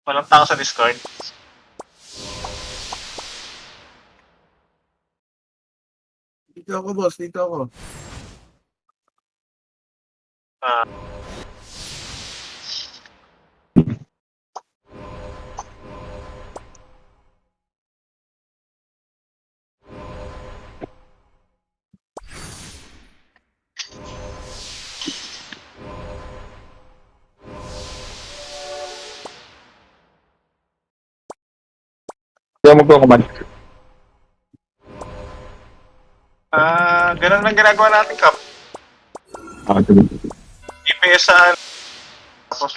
Walang tao sa Discord. Dito ako, boss. Dito ako. Ah, Kaya magko-command. ganun lang ginagawa natin, Kap. Sige. EPS sa tapos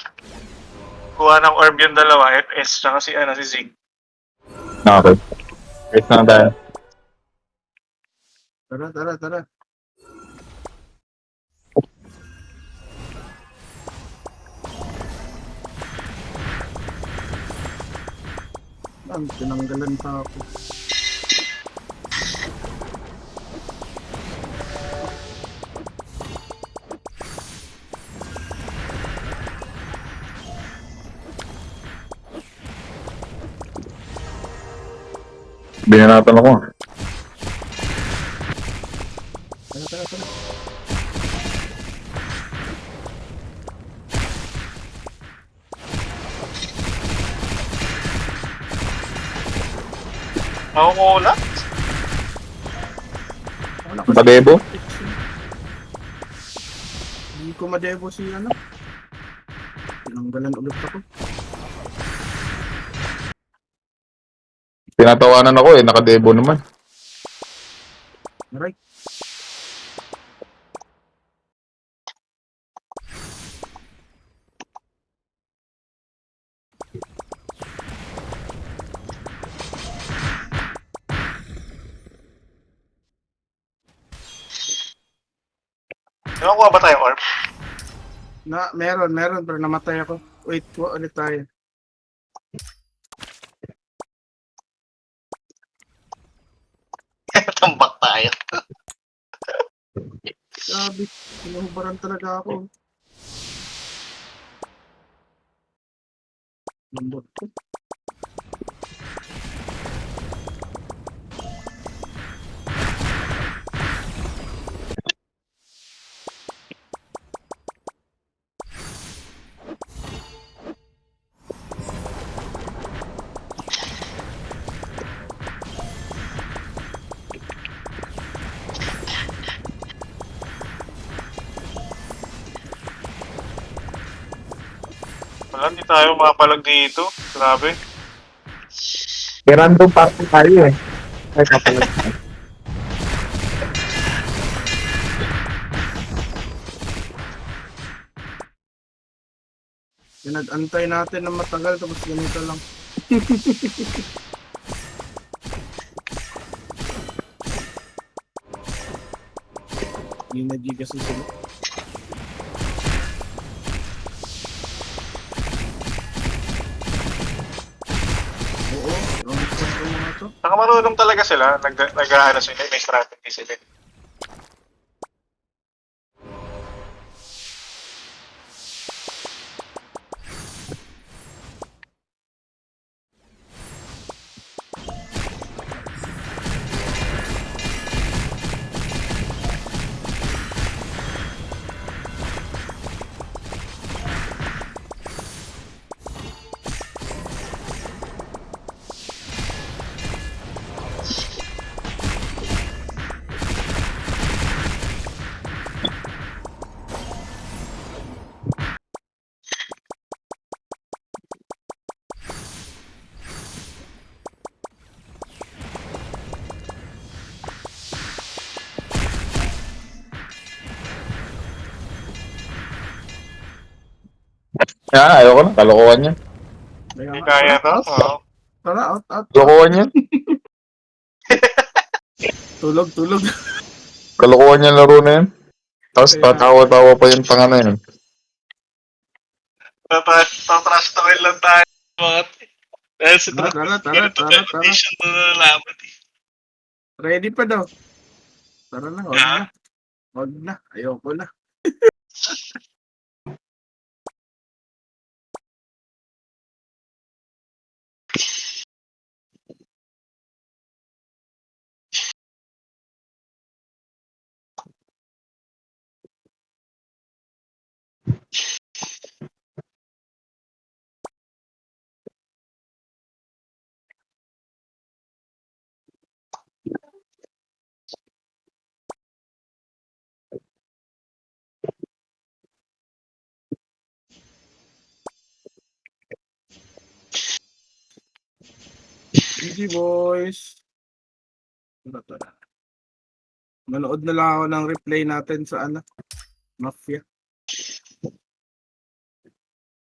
kuha ng orb yung dalawa, FS, tsaka si Zig. Okay. Wait lang tayo. Tara, tara, tara. Tinanggalan pa ako. Binanatan ako. Tara, tara, tara. Makukulat? Wala Padebo? Hindi ko madebo si ano. Tinanggalan ulit ako. Tinatawanan ako eh. Nakadebo naman. Aray. Nakakuha ba tayo orb? Meron, pero namatay ako. Wait, ulit tayo. Tambak tayo. Sabi, pinuhubaran talaga ako. Lambot ko. Wala, hindi tayo makapalag dito. Grabe. Kaya random party tayo eh. Ay, kapalag. Pinag-antay natin ng matagal tapos ganito lang. G kasi sila. Oo, gusto ko mga to. Saka marunong talaga sila. Nag-ano sila, may strategy sila. Ayoko na. Kalokohan niya. Hindi kaya to. Out. Oo. Tara, out. Kalokohan niya. Tulog. Kalokohan niya laro na yan. Tapos Kaya- tatawa-tawa pa yung pangano yun. Tatrash talk lang tayo. Mga dahil sa Tara. condition na nalaman. Ready pa daw. Tara na, wag Ha? na. Wag na, ayoko na. GG boys. Ano to na? Manood na lang ako ng replay natin sa ano, Mafia.